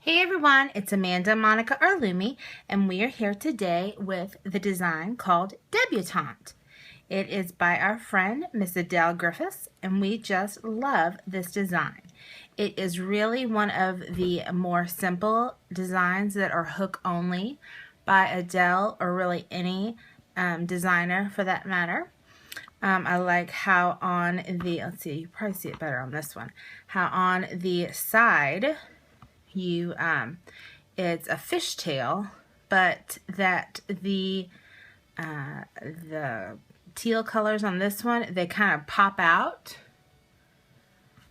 Hey everyone, it's Amanda Monica Arlumi, and we are here today with the design called Debutante. It is by our friend Miss Adele Griffiths, and we just love this design. It is really one of the more simple designs that are hook only by Adele, or really any designer for that matter. I like how on the, let's see, you probably see it better on this one, how on the side it's a fishtail, but that the teal colors on this one, they kind of pop out.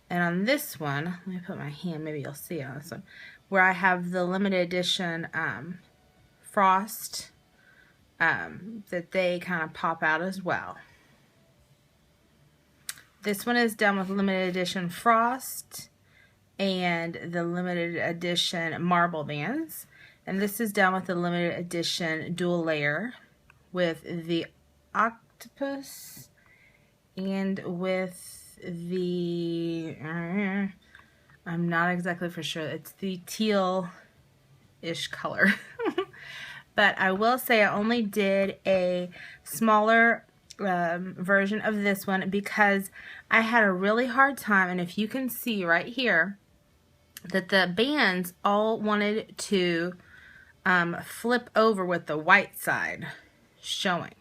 And on this one, let me put my hand, maybe you'll see it on this one, where I have the limited edition frost, that they kind of pop out as well. This one is done with limited edition frost and the limited edition marble bands, and this is done with the limited edition dual layer with the octopus and with the I'm not exactly for sure, it's the teal-ish color. But I will say I only did a smaller version of this one because I had a really hard time, and if you can see right here that the bands all wanted to flip over with the white side showing.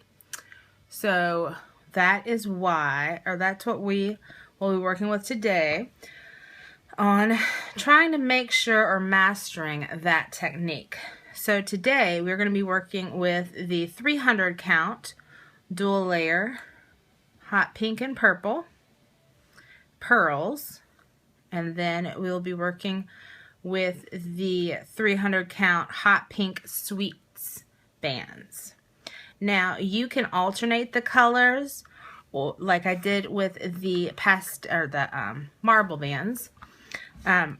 So that is why, or that's what we will be working with today on trying to make sure or mastering that technique. So today we're going to be working with the 300 count dual layer hot pink and purple pearls, and then we'll be working with the 300 count hot pink sweets bands. Now you can alternate the colors, like I did with the marble bands.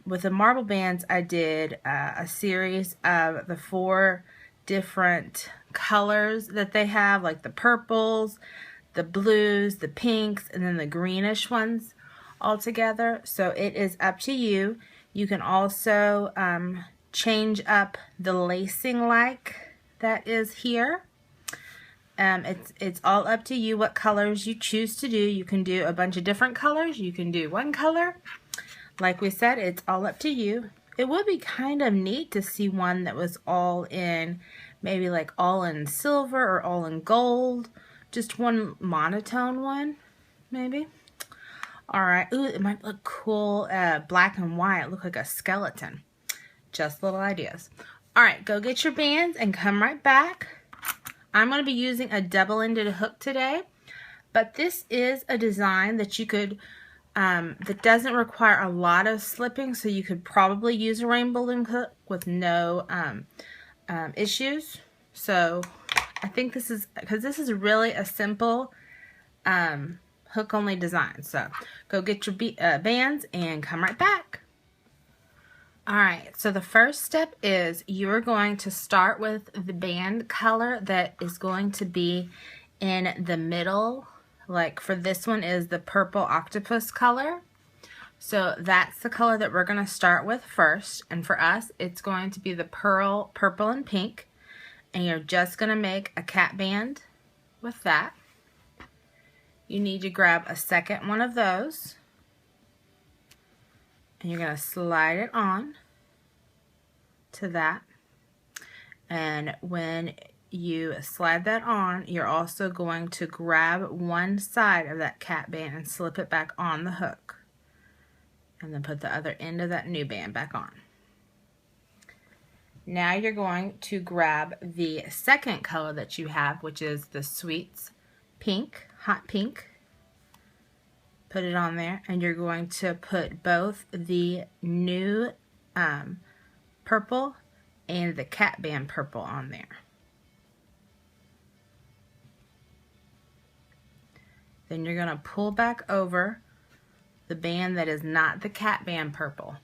With the marble bands, I did a series of the 4 different colors that they have, like the purples, the blues, the pinks, and then the greenish ones all together. So it is up to you. You can also change up the lacing like that is here. It's all up to you what colors you choose to do. You can do a bunch of different colors. You can do one color. Like we said, it's all up to you. It would be kind of neat to see one that was all in, maybe like all in silver or all in gold. Just one monotone one, maybe. Alright, ooh, it might look cool, black and white, look like a skeleton. Just little ideas. Alright, go get your bands and come right back. I'm going to be using a double-ended hook today, but this is a design that you could, that doesn't require a lot of slipping, so you could probably use a Rainbowloom hook with no issues. So I think this is, because this is really a simple hook only design. So go get your bands and come right back. Alright, so the first step is you're going to start with the band color that is going to be in the middle. Like for this one is the purple octopus color. So that's the color that we're going to start with first. And for us, it's going to be the purple and pink. And you're just going to make a cat band with that. You need to grab a second one of those, and you're going to slide it on to that. And when you slide that on, you're also going to grab one side of that cat band and slip it back on the hook, and then put the other end of that new band back on. Now you're going to grab the second color that you have, which is the Sweets Pink, hot pink. Put it on there, and you're going to put both the new purple and the cat band purple on there. Then you're going to pull back over the band that is not the cat band purple.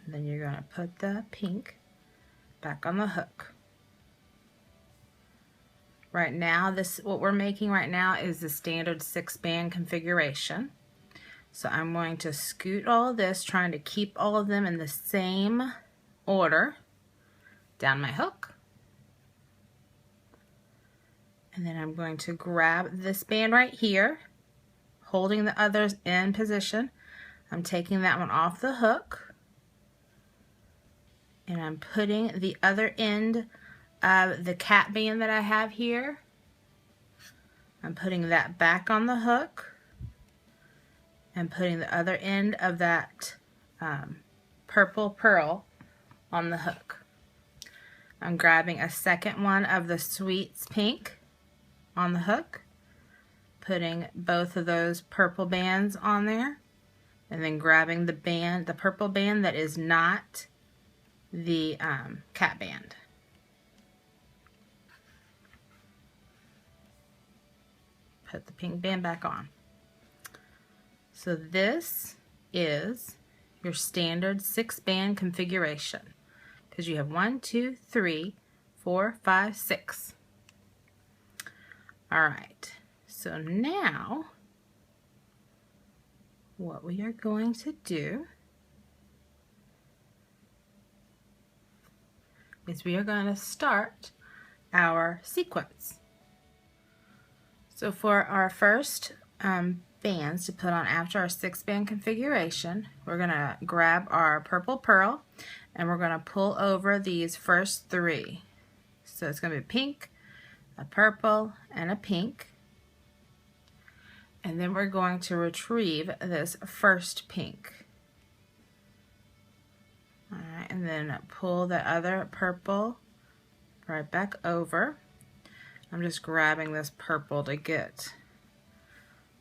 And then you're going to put the pink back on the hook. Right now, what we're making right now is the standard 6-band configuration. So I'm going to scoot all of this, trying to keep all of them in the same order, down my hook. And then I'm going to grab this band right here, holding the others in position. I'm taking that one off the hook, and I'm putting the other end of the cat band that I have here. I'm putting that back on the hook and putting the other end of that purple pearl on the hook. I'm grabbing a second one of the Sweets pink on the hook, putting both of those purple bands on there, and then grabbing the band, the purple band that is not the cat band. Put the pink band back on. So this is your standard 6-band configuration, because you have 1, 2, 3, 4, 5, 6. All right, so now what we are going to do is we are going to start our sequence. So for our first bands to put on after our 6-band configuration, we're going to grab our purple pearl and we're going to pull over these first 3. So it's going to be pink, a purple, and a pink. And then we're going to retrieve this first pink. Alright, and then pull the other purple right back over. I'm just grabbing this purple to get,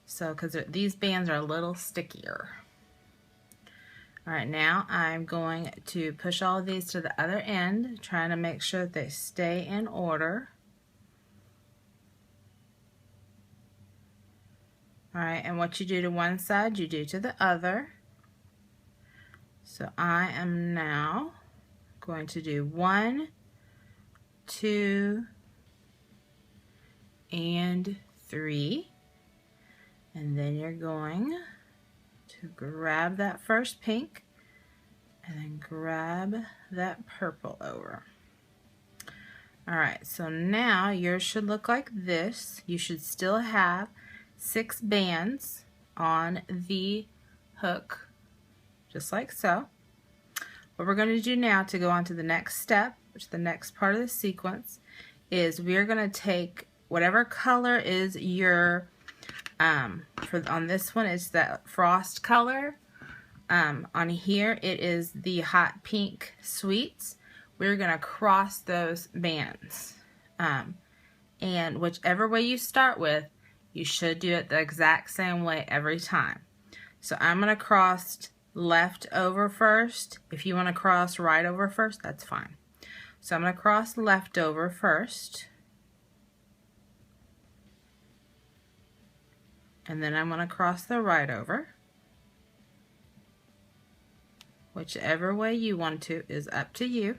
so because these bands are a little stickier. Alright, now I'm going to push all of these to the other end, trying to make sure that they stay in order. Alright, and what you do to one side, you do to the other. So I am now going to do 1, 2, and 3. And then you're going to grab that first pink and then grab that purple over. Alright, so now yours should look like this. You should still have 6 bands on the hook, just like so. What we're going to do now to go on to the next step, which is the next part of the sequence, is we're going to take whatever color is your, on this one is that frost color. On here it is the hot pink sweets. We're going to cross those bands. And whichever way you start with, you should do it the exact same way every time. So I'm going to cross left over first. If you want to cross right over first, that's fine. So I'm going to cross left over first. And then I'm going to cross the right over. Whichever way you want to is up to you.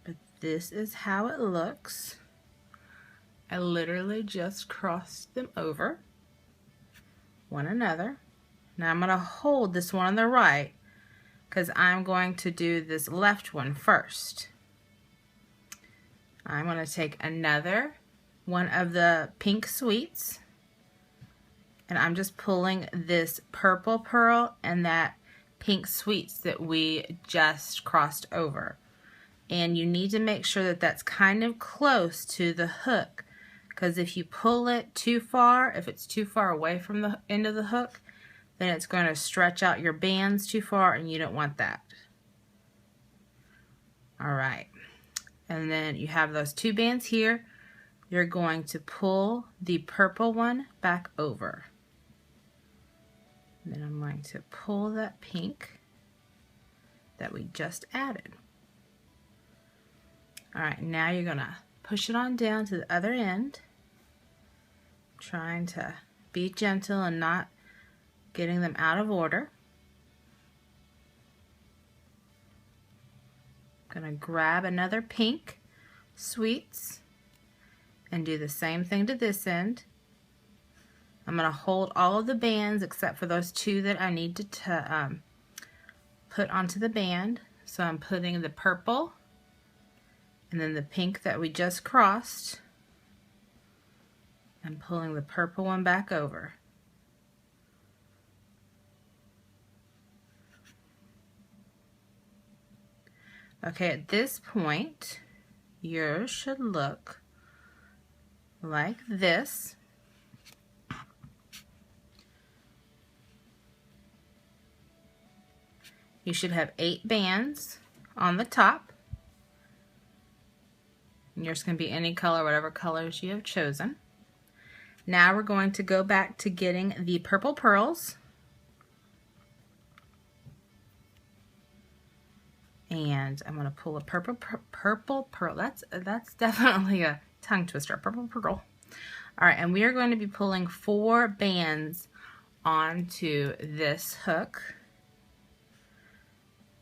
But this is how it looks. I literally just crossed them over one another. Now I'm going to hold this one on the right because I'm going to do this left one first. I'm going to take another one of the pink sweets, and I'm just pulling this purple pearl and that pink sweets that we just crossed over. And you need to make sure that that's kind of close to the hook, because if you pull it too far, if it's too far away from the end of the hook, then it's going to stretch out your bands too far, and you don't want that. Alright, and then you have those 2 bands here. You're going to pull the purple one back over. And then I'm going to pull that pink that we just added. Alright, now you're going to push it on down to the other end, trying to be gentle and not getting them out of order. I'm going to grab another pink sweets and do the same thing to this end. I'm going to hold all of the bands except for those two that I need to put onto the band. So I'm putting the purple and then the pink that we just crossed and pulling the purple one back over. Okay, at this point, yours should look like this. You should have 8 bands on the top. And yours can be any color, whatever colors you have chosen. Now we're going to go back to getting the purple pearls. And I'm going to pull a purple pearl. That's definitely a tongue twister. Purple pearl. All right, and we are going to be pulling 4 bands onto this hook.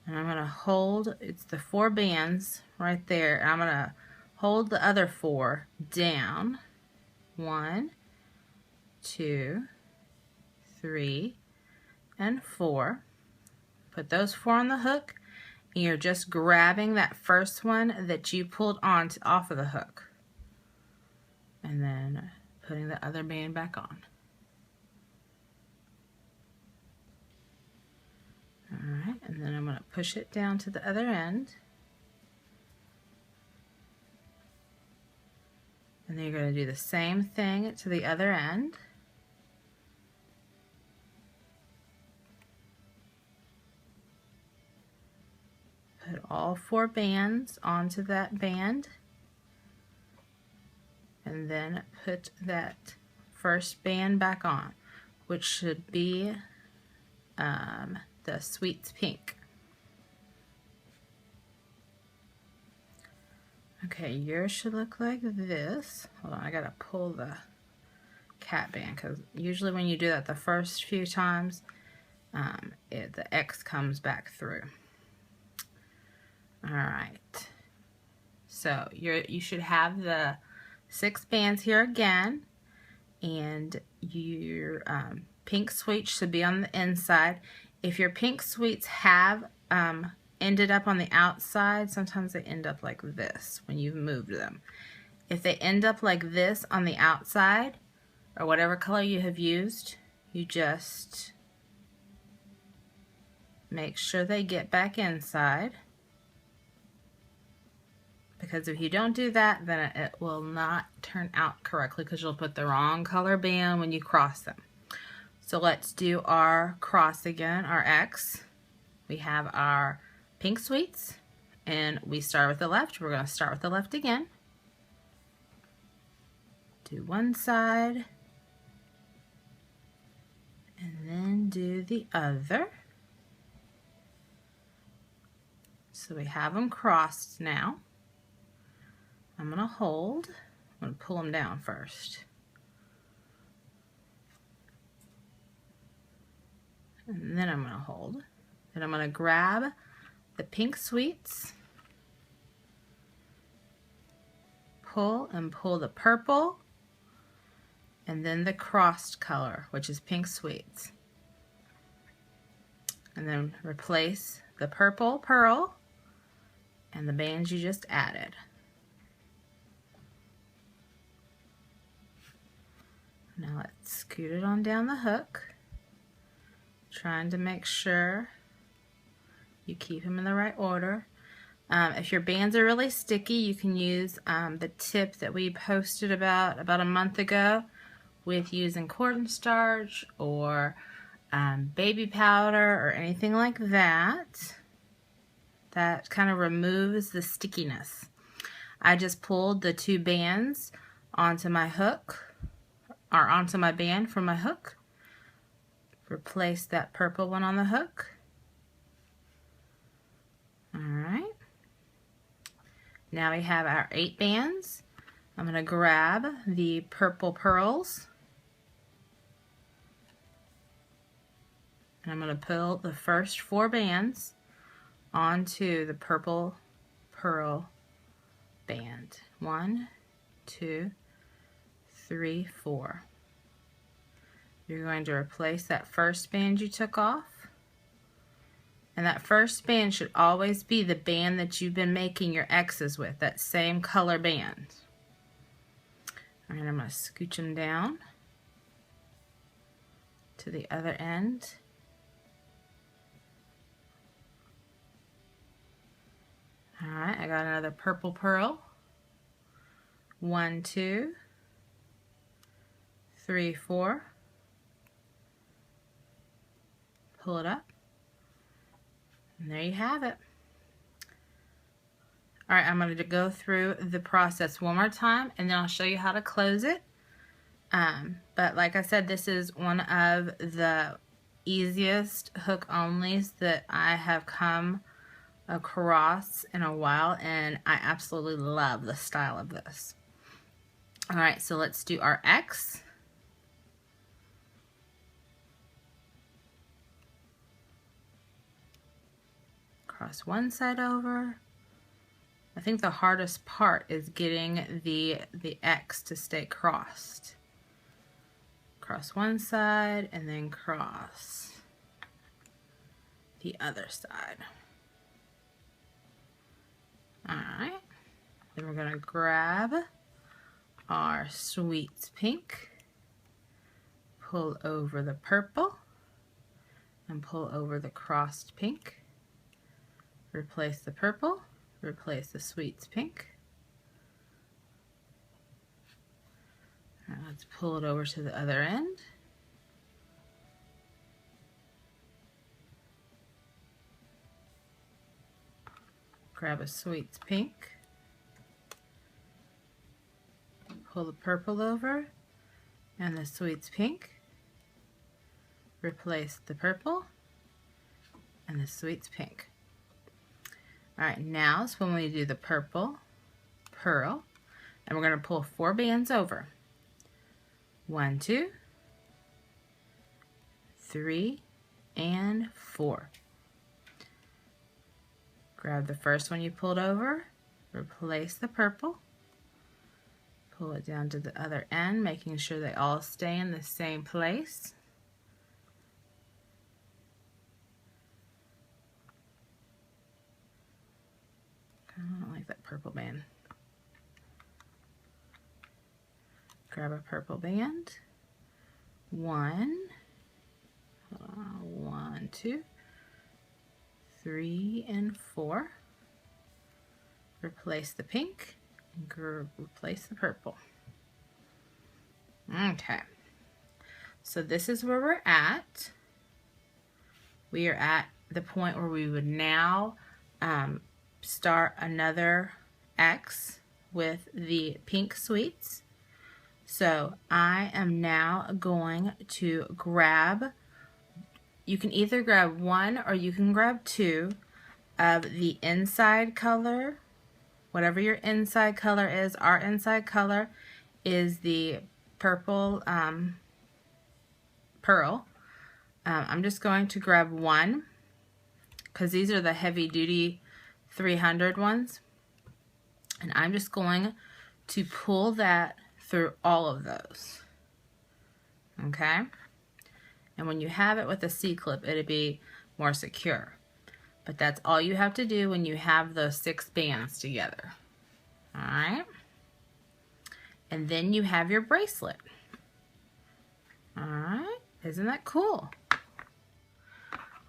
And I'm going to hold, it's the 4 bands right there. And I'm going to hold the other 4 down. 1, 2, 3, and 4. Put those 4 on the hook. And you're just grabbing that first one that you pulled off of the hook. And then putting the other band back on. Alright, and then I'm going to push it down to the other end. And then you're going to do the same thing to the other end. Put all 4 bands onto that band. And then put that first band back on, which should be the Sweets Pink. Okay, yours should look like this. Hold on, I gotta pull the cat band because usually when you do that the first few times, the X comes back through. All right, so you should have the 6 bands here again, and your pink sweets should be on the inside. If your pink sweets have ended up on the outside, sometimes they end up like this when you've moved them. If they end up like this on the outside, or whatever color you have used, you just make sure they get back inside. Because if you don't do that, then it will not turn out correctly because you'll put the wrong color band when you cross them. So let's do our cross again, our X. We have our pink sweets, and we start with the left. We're going to start with the left again. Do one side, and then do the other. So we have them crossed now. I'm going to hold. I'm going to pull them down first. And then I'm going to hold. Then I'm going to grab the pink sweets, pull and pull the purple, and then the crossed color, which is pink sweets. And then replace the purple pearl and the bands you just added. Now let's scoot it on down the hook, trying to make sure you keep them in the right order. If your bands are really sticky, you can use the tip that we posted about a month ago with using cornstarch or baby powder or anything like that. That kind of removes the stickiness. I just pulled the 2 bands onto my hook, or onto my band from my hook. Replace that purple one on the hook. Alright. Now we have our 8 bands. I'm going to grab the purple pearls. And I'm going to pull the first 4 bands onto the purple pearl band. 1, 2, 3, 4. You're going to replace that first band you took off. And that first band should always be the band that you've been making your X's with, that same color band. All right, I'm going to scooch them down to the other end. All right, I got another purple pearl. 1, 2, 3, 4. Pull it up. And there you have it. All right, I'm going to go through the process one more time, and then I'll show you how to close it. But like I said, this is one of the easiest hook onlys that I have come across in a while, and I absolutely love the style of this. All right, so let's do our X. Cross one side over. I think the hardest part is getting the X to stay crossed. Cross one side and then cross the other side. All right, then we're gonna grab our Sweets Pink, pull over the purple, and pull over the crossed pink. Replace the purple, replace the Sweets Pink. All right, let's pull it over to the other end. Grab a Sweets Pink, pull the purple over, and the Sweets Pink. Replace the purple and the Sweets Pink. All right, now is when we do the purple pearl, and we're going to pull 4 bands over. 1, 2, 3, and 4. Grab the first one you pulled over, replace the purple, pull it down to the other end, making sure they all stay in the same place. I don't like that purple band. Grab a purple band. 1, 2, 3, and 4. Replace the pink and replace the purple. Okay, so this is where we're at. We are at the point where we would now start another X with the pink sweets. So I am now going to grab, you can either grab 1 or you can grab 2 of the inside color, whatever your inside color is. Our inside color is the purple pearl. I'm just going to grab 1 because these are the heavy duty 300 ones, and I'm just going to pull that through all of those. Okay, and when you have it with a C-clip, it'll be more secure, but that's all you have to do when you have those 6 bands together. All right, and then you have your bracelet. All right, isn't that cool?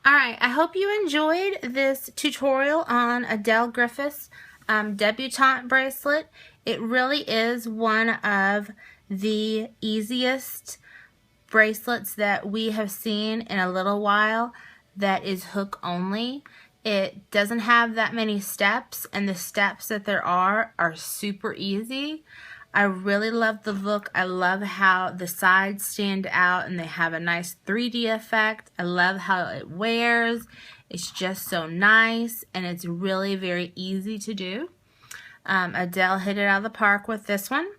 Alright, I hope you enjoyed this tutorial on Adele Griffiths Debutante bracelet. It really is one of the easiest bracelets that we have seen in a little while that is hook only. It doesn't have that many steps, and the steps that there are super easy. I really love the look. I love how the sides stand out and they have a nice 3D effect. I love how it wears. It's just so nice, and it's really very easy to do. Adele hit it out of the park with this one.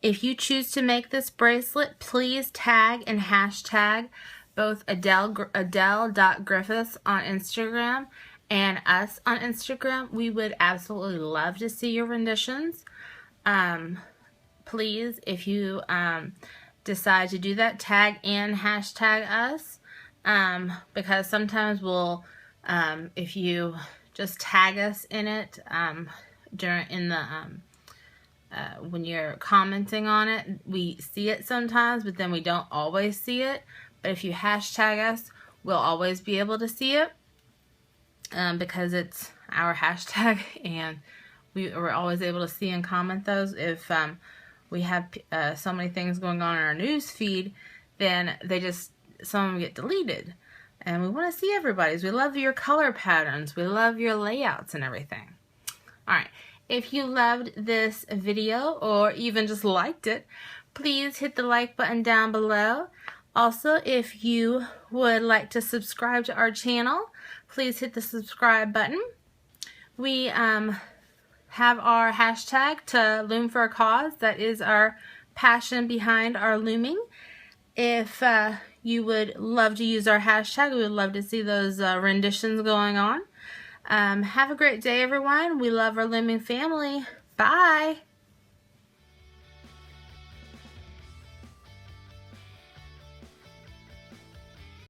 If you choose to make this bracelet, please tag and hashtag both Adele.Griffiths on Instagram and us on Instagram. We would absolutely love to see your renditions. Please, if you decide to do that, tag and hashtag us, because sometimes we'll, if you just tag us in it when you're commenting on it, we see it sometimes, but then we don't always see it. But if you hashtag us, we'll always be able to see it, because it's our hashtag, and we're always able to see and comment those. If we have so many things going on in our news feed, then some of them get deleted. And we want to see everybody's. We love your color patterns. We love your layouts and everything. Alright, if you loved this video or even just liked it, please hit the like button down below. Also, if you would like to subscribe to our channel, please hit the subscribe button. We have our hashtag to loom for a cause. That is our passion behind our looming. If you would love to use our hashtag, we would love to see those renditions going on. Have a great day, everyone. We love our looming family. Bye.